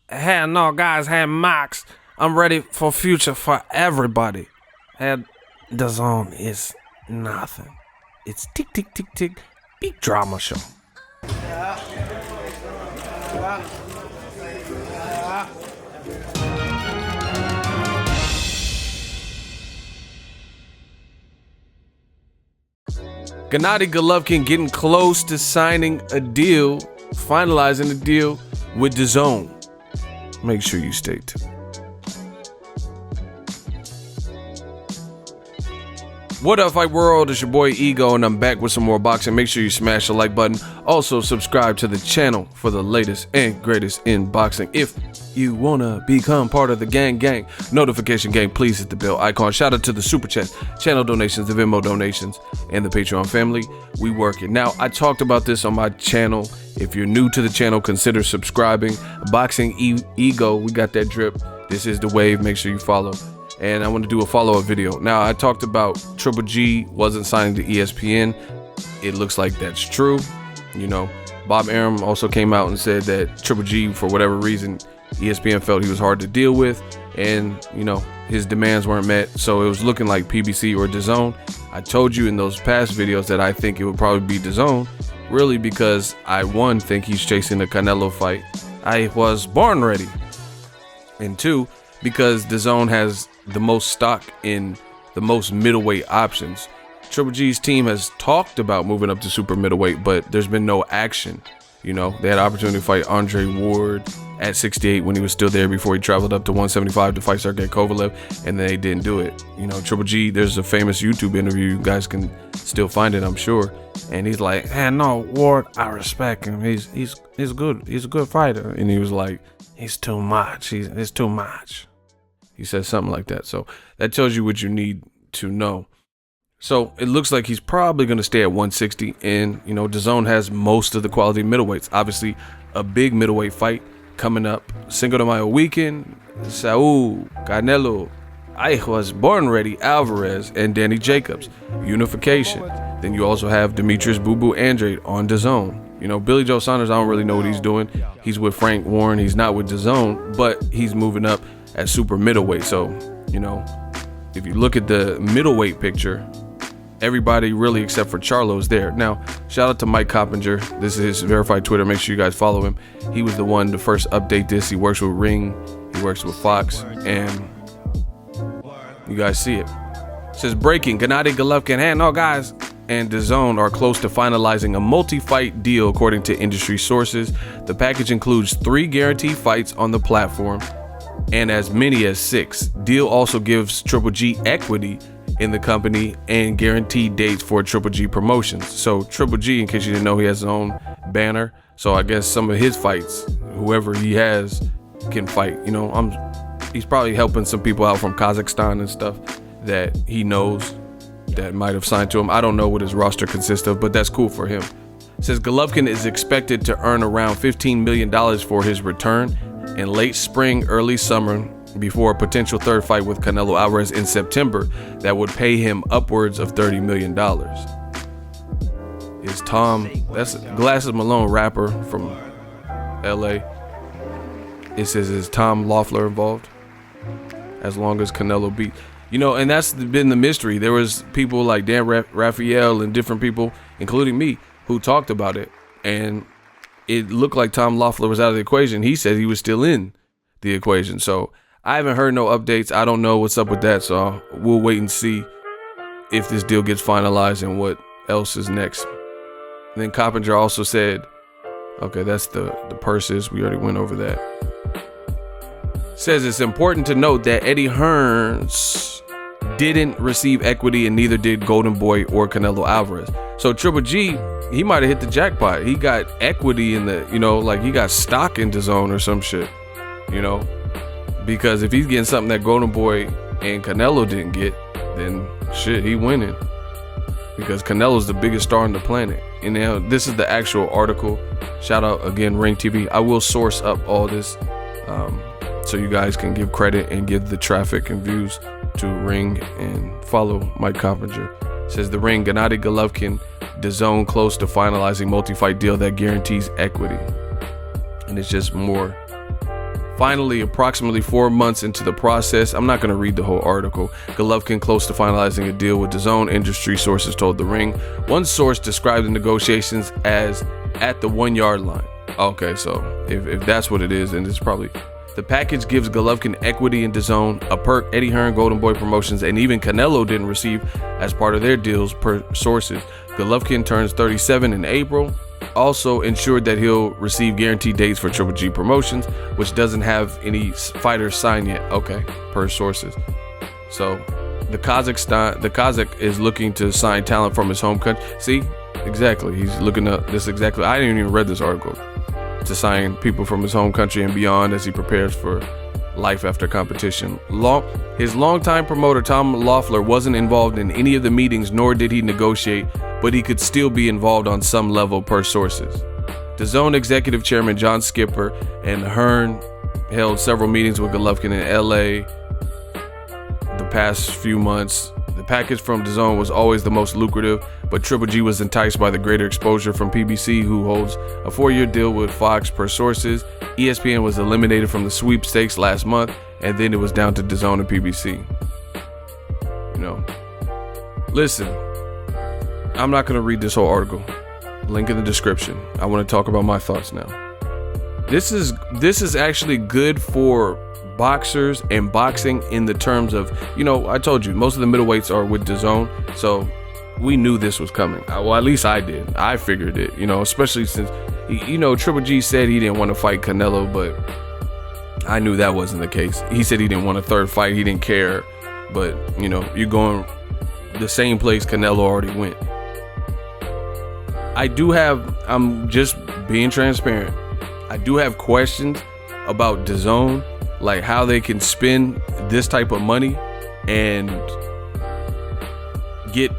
Hey, no, guys. Hey, Max. I'm ready for future for everybody. And the zone is nothing. It's tick, tick, tick, tick. Big drama show. Gennady Golovkin getting close to signing a deal, finalizing the deal with DAZN. Make sure you stay tuned. What up, fight world? It's your boy Ego, and I'm back with some more boxing. Make sure you smash the like button. Also, subscribe to the channel for the latest and greatest in boxing. If you wanna become part of the gang notification gang, please hit the bell icon. Shout out to the super chat, channel donations, the Venmo donations, and the Patreon family. We work it. Now, I talked about this on my channel. If you're new to the channel, consider subscribing. Boxing Ego, we got that drip. This is the wave. Make sure you follow. And I want to do a follow-up video. Now, I talked about Triple G wasn't signing to ESPN. It looks like that's true. You know, Bob Arum also came out and said that Triple G, for whatever reason, ESPN felt he was hard to deal with, and you know, his demands weren't met, so it was looking like PBC or DAZN. I told you in those past videos that I think it would probably be DAZN, really, because I, one, think he's chasing the Canelo fight. I was born ready. And two, because DAZN has the most stock in the most middleweight options. Triple G's team has talked about moving up to super middleweight, but there's been no action. You know, they had an opportunity to fight Andre Ward at 68 when he was still there before he traveled up to 175 to fight Sergey Kovalev, and they didn't do it. You know, Triple G, there's a famous YouTube interview, you guys can still find it, I'm sure, and he's like, hey, no, Ward, I respect him, he's good, he's a good fighter, and he was like, he's too much, it's too much. He said something like that. So that tells you what you need to know. So it looks like he's probably going to stay at 160, and you know, DAZN has most of the quality middleweights. Obviously, a big middleweight fight coming up, Cinco de Mayo weekend. SAUL, Canelo, I was born ready, Alvarez, and Danny Jacobs, unification. Then you also have Demetrius Boo Boo Andrade on DAZN. You know, Billy Joe Saunders, I don't really know what he's doing. He's with Frank Warren. He's not with DAZN, but he's moving up at super middleweight. So, you know, if you look at the middleweight picture, everybody really except for Charlo is there. Now, shout out to Mike Coppinger. This is his verified Twitter. Make sure you guys follow him. He was the one to first update this. He works with Ring. He works with Fox. And you guys see it. It says breaking. Gennady Golovkin, hey, no, guys, and DAZN are close to finalizing a multi-fight deal according to industry sources. The package includes 3 guaranteed fights on the platform and as many as 6. Deal also gives Triple G equity in the company and guaranteed dates for Triple G promotions. So Triple G, in case you didn't know, he has his own banner. So I guess some of his fights, whoever he has, can fight. You know, he's probably helping some people out from Kazakhstan and stuff that he knows that might have signed to him. I don't know what his roster consists of, but that's cool for him. It says Golovkin is expected to earn around $15 million for his return in late spring, early summer, before a potential third fight with Canelo Alvarez in September that would pay him upwards of $30 million. Is Tom, that's Glasses Malone, rapper from LA. It says, is Tom Loeffler involved? As long as Canelo beat. You know, and that's been the mystery. There was people like Dan Raphael and different people, including me, who talked about it. And it looked like Tom Loeffler was out of the equation. He said he was still in the equation. So I haven't heard no updates. I don't know what's up with that. So we'll wait and see if this deal gets finalized and what else is next. And then Coppinger also said, okay, that's the purses. We already went over that. Says it's important to note that Eddie Hearns didn't receive equity and neither did Golden Boy or Canelo Alvarez. So Triple G, he might have hit the jackpot. He got equity in the, you know, like he got stock in DAZN or some shit, you know, because if he's getting something that Golden Boy and Canelo didn't get, then shit, he winning, because Canelo's the biggest star on the planet. And now this is the actual article. Shout out again, Ring TV. I will source up all this so you guys can give credit and give the traffic and views to Ring and follow Mike Coppinger. It says the Ring, Gennady Golovkin Dazn close to finalizing multi-fight deal that guarantees equity. And it's just more Finally, approximately 4 months into the process, I'm not going to read the whole article, Golovkin close to finalizing a deal with DAZN, industry sources told The Ring. One source described the negotiations as at the 1 yard line. Okay, so if that's what it is, then it's probably... The package gives Golovkin equity in DAZN, a perk Eddie Hearn, Golden Boy Promotions, and even Canelo didn't receive as part of their deals per sources. Golovkin turns 37 in April. Also ensured that he'll receive guaranteed dates for Triple G Promotions, which doesn't have any fighters signed yet. Okay, per sources. So the Kazakh is looking to sign talent from his home country. See, exactly. He's looking at this exactly. I didn't even read this article. To sign people from his home country and beyond as he prepares for life after competition. His longtime promoter Tom Loeffler wasn't involved in any of the meetings, nor did he negotiate, but he could still be involved on some level per sources. DAZN executive chairman John Skipper and Hearn held several meetings with Golovkin in LA the past few months. The package from DAZN was always the most lucrative, but Triple G was enticed by the greater exposure from PBC, who holds a 4-year deal with Fox per sources. ESPN was eliminated from the sweepstakes last month, and then it was down to DAZN and PBC. You know, listen, I'm not going to read this whole article. Link in the description. I want to talk about my thoughts now. This is actually good for boxers and boxing in the terms of, you know, I told you most of the middleweights are with DAZN, so we knew this was coming. Well, at least I did. I figured it, you know, especially since, you know, Triple G said he didn't want to fight Canelo, but I knew that wasn't the case. He said he didn't want a third fight. He didn't care, but, you know, you're going the same place Canelo already went. I'm just being transparent. I do have questions about DAZN, like how they can spend this type of money and get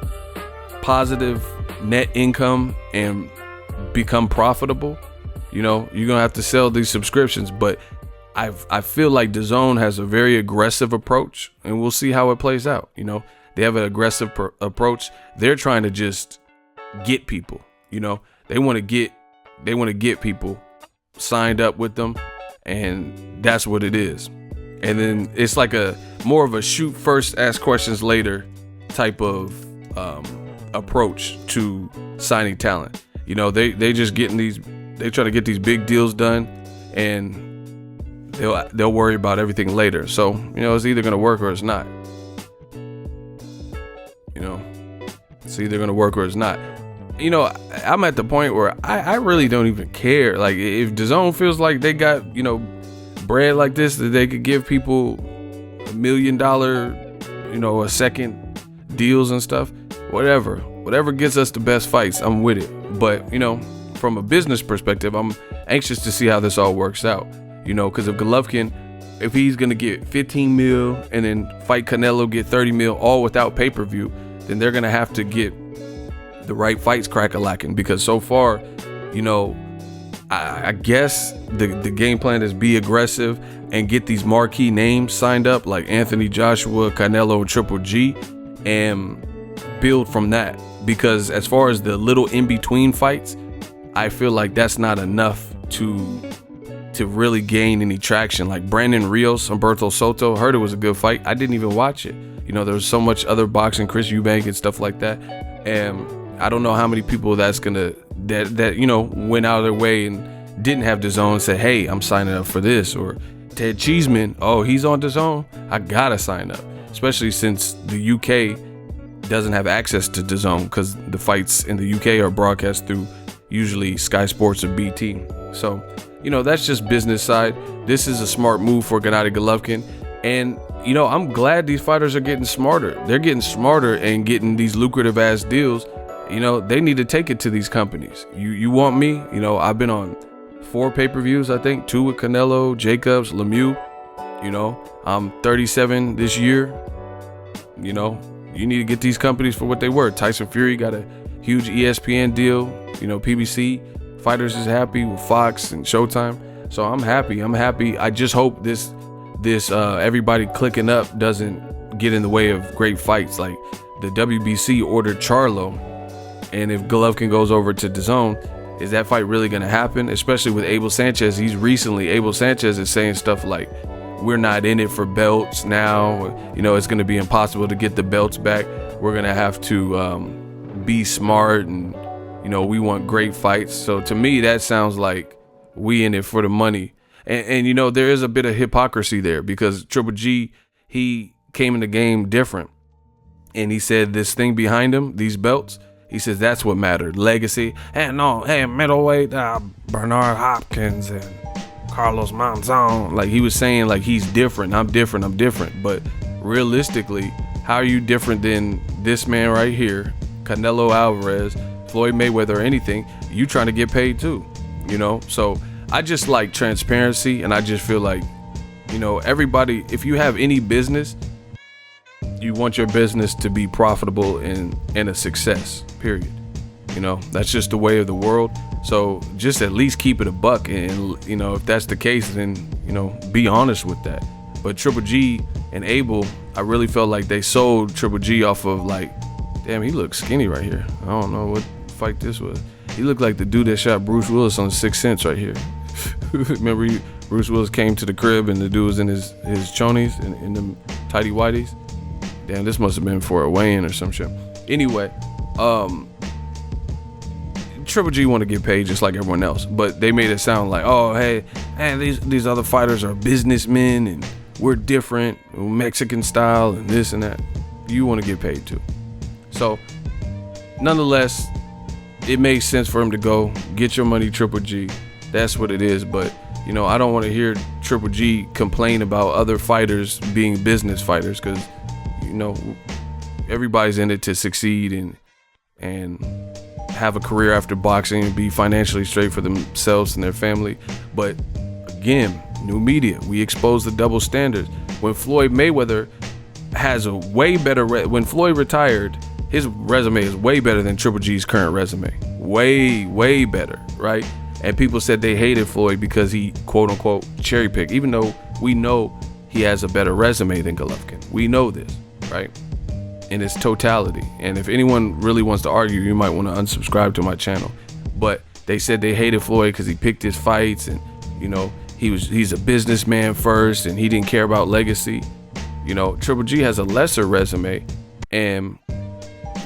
positive net income and become profitable. You know, you're gonna have to sell these subscriptions, but I feel like DAZN has a very aggressive approach, and we'll see how it plays out. You know, they have an aggressive approach. They're trying to just get people. You know, they want to get people signed up with them, and that's what it is. And then it's like a more of a shoot first, ask questions later type of approach to signing talent. You know, they just they try to get these big deals done, and they'll worry about everything later. So, you know, it's either gonna work or it's not. You know, it's either gonna work or it's not. You know, I'm at the point where I really don't even care. Like, if DAZN feels like they got, you know, bread like this, that they could give people $1 million, you know, a second deals and stuff, whatever gets us the best fights, I'm with it. But, you know, from a business perspective, I'm anxious to see how this all works out. You know, because if Golovkin, if he's gonna get 15 mil and then fight Canelo, get 30 mil, all without pay-per-view, then they're gonna have to get the right fights crack-a-lacking, because so far, you know, I guess the game plan is be aggressive and get these marquee names signed up like Anthony Joshua, Canelo, and Triple G, and build from that. Because as far as the little in-between fights, I feel like that's not enough to really gain any traction. Like Brandon Rios, Humberto Soto, heard it was a good fight. I didn't even watch it. You know, there was so much other boxing, Chris Eubank and stuff like that, and I don't know how many people that you know, went out of their way and didn't have DAZN and said, hey, I'm signing up for this. Or Ted Cheeseman, oh, he's on DAZN, I gotta sign up. Especially since the UK doesn't have access to DAZN, because the fights in the UK are broadcast through usually Sky Sports or BT. So, you know, that's just business side. This is a smart move for Gennady Golovkin. And, you know, I'm glad these fighters are getting smarter. They're getting smarter and getting these lucrative ass deals. You know, they need to take it to these companies. You want me? You know, I've been on 4 pay-per-views, I think, 2 with Canelo, Jacobs, Lemieux. You know, I'm 37 this year. You know, you need to get these companies for what they were. Tyson Fury got a huge ESPN deal. You know, PBC Fighters is happy with Fox and Showtime. So I'm happy. I just hope this everybody clicking up doesn't get in the way of great fights. Like the WBC ordered Charlo, and if Golovkin goes over to DAZN, is that fight really going to happen? Especially with Abel Sanchez. Abel Sanchez is saying stuff like, we're not in it for belts now. You know, it's going to be impossible to get the belts back. We're going to have to be smart, and, you know, we want great fights. So to me, that sounds like we in it for the money. And you know, there is a bit of hypocrisy there, because Triple G, he came in the game different. And he said this thing behind him, these belts, he says that's what mattered. Legacy. And no, hey, middleweight, Bernard Hopkins and Carlos Monzon. Like, he was saying, like, he's different. I'm different. But realistically, how are you different than this man right here, Canelo Alvarez, Floyd Mayweather, or anything? You trying to get paid too, you know? So I just like transparency, and I just feel like, you know, everybody, if you have any business, you want your business to be profitable and a success, period. You know, that's just the way of the world. So just at least keep it a buck, and, you know, if that's the case, then, you know, be honest with that. But Triple G and Abel, I really felt like they sold Triple G off of, like, damn, he looks skinny right here. I don't know what fight this was. He looked like the dude that shot Bruce Willis on 6th Sense right here. Remember, Bruce Willis came to the crib and the dude was in his chonies and in the tighty whities. Damn, this must have been for a weigh-in or some shit. Anyway, Triple G want to get paid just like everyone else, but they made it sound like, oh, hey, these other fighters are businessmen and we're different, Mexican style and this and that. You want to get paid too. So, nonetheless, it makes sense for him to go get your money, Triple G. That's what it is. But, you know, I don't want to hear Triple G complain about other fighters being business fighters, because, you know, everybody's in it to succeed and have a career after boxing and be financially straight for themselves and their family. But again, new media, we expose the double standards. When Floyd Mayweather has a way better, when Floyd retired, his resume is way better than Triple G's current resume. Way better, right? And people said they hated Floyd because he, quote unquote, cherry picked, even though we know he has a better resume than Golovkin. We know this, right? In its totality. And if anyone really wants to argue, you might want to unsubscribe to my channel. But they said they hated Floyd because he picked his fights, and, you know, he's a businessman first and he didn't care about legacy. You know, Triple G has a lesser resume, and,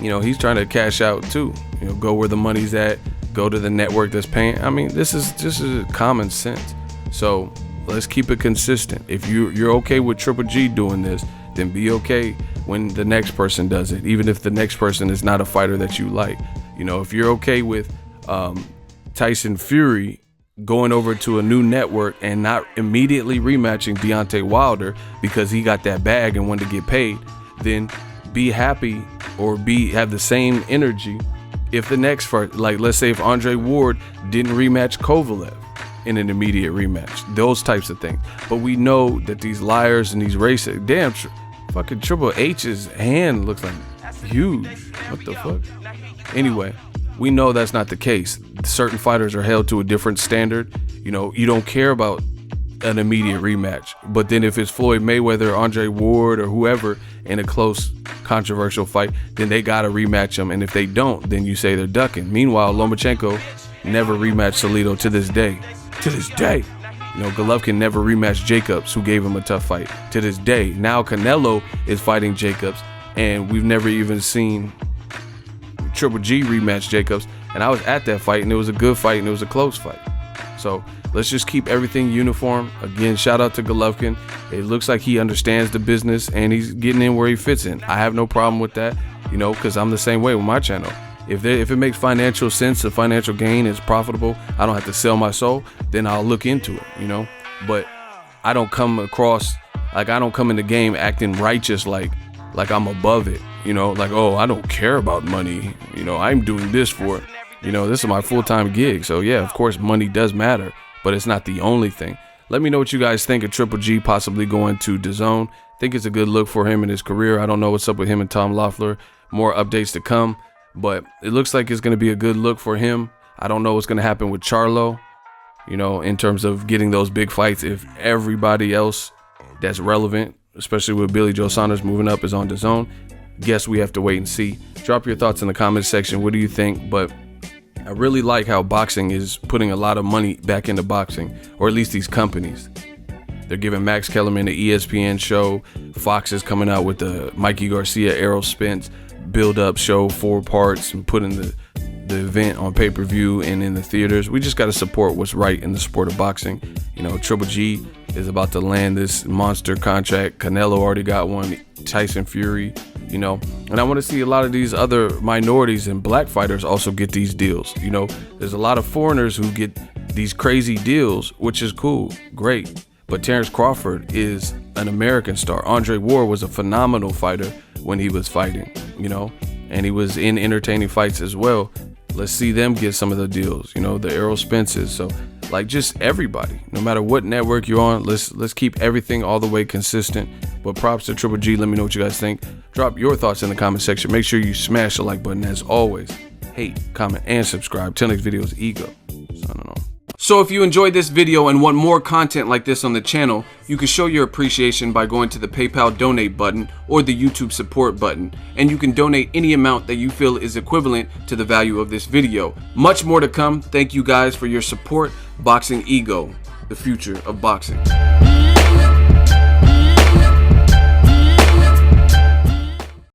you know, he's trying to cash out too. You know, go where the money's at, go to the network that's paying. I mean, this is common sense. So let's keep it consistent. If you're okay with Triple G doing this, then be okay when the next person does it, even if the next person is not a fighter that you like. You know, if you're okay with Tyson Fury going over to a new network and not immediately rematching Deontay Wilder because he got that bag and wanted to get paid, then be happy or have the same energy if the next fight, like, let's say if Andre Ward didn't rematch Kovalev in an immediate rematch, those types of things. But we know that these liars and these racists, damn, fucking Triple H's hand looks like huge. What the fuck? Anyway, we know that's not the case. Certain fighters are held to a different standard. You know, you don't care about an immediate rematch. But then if it's Floyd Mayweather, Andre Ward, or whoever in a close, controversial fight, then they gotta rematch them. And if they don't, then you say they're ducking. Meanwhile, Lomachenko never rematched Salido to this day. To this day. You know, Golovkin never rematched Jacobs, who gave him a tough fight. To this day. Now Canelo is fighting Jacobs, and we've never even seen Triple G rematch Jacobs. And I was at that fight, and it was a good fight, and it was a close fight. So let's just keep everything uniform. Again, shout out to Golovkin. It looks like he understands the business, and he's getting in where he fits in. I have no problem with that, you know, because I'm the same way with my channel. If it makes financial sense, the financial gain is profitable, I don't have to sell my soul, then I'll look into it, you know. But I don't come across, like, I don't come in the game acting righteous like I'm above it, you know, like, oh, I don't care about money, you know, I'm doing this for it. You know, this is my full-time gig. So yeah, of course money does matter, but it's not the only thing. Let me know what you guys think of Triple G possibly going to DAZN. Think it's a good look for him in his career. I don't know what's up with him and Tom Loeffler. More updates to come, but it looks like it's going to be a good look for him. I don't know what's going to happen with Charlo, you know, in terms of getting those big fights if everybody else that's relevant, especially with Billy Joe Saunders moving up, is on DAZN. Guess we have to wait and see. Drop your thoughts in the comments section. What do you think? But I really like how boxing is putting a lot of money back into boxing, or at least these companies. They're giving Max Kellerman the ESPN show. Fox is coming out with the Mikey Garcia, Errol Spence build-up show, 4 parts, and putting the event on pay-per-view and in the theaters. We just got to support what's right in the sport of boxing. You know, Triple G is about to land this monster contract. Canelo already got one. Tyson Fury, you know. And I want to see a lot of these other minorities and black fighters also get these deals. You know, there's a lot of foreigners who get these crazy deals, which is cool, great. But Terrence Crawford is an American star. Andre Ward was a phenomenal fighter when he was fighting, you know, and he was in entertaining fights as well. Let's see them get some of the deals, you know, the Errol Spences. So like just everybody, no matter what network you're on, let's keep everything all the way consistent. But props to Triple G. Let me know what you guys think. Drop your thoughts in the comment section. Make sure you smash the like button as always. Hate, comment, and subscribe. Till next video is Ego. Signing off. So if you enjoyed this video and want more content like this on the channel, you can show your appreciation by going to the PayPal donate button or the YouTube support button, and you can donate any amount that you feel is equivalent to the value of this video. Much more to come. Thank you guys for your support. Boxing Ego, the future of boxing.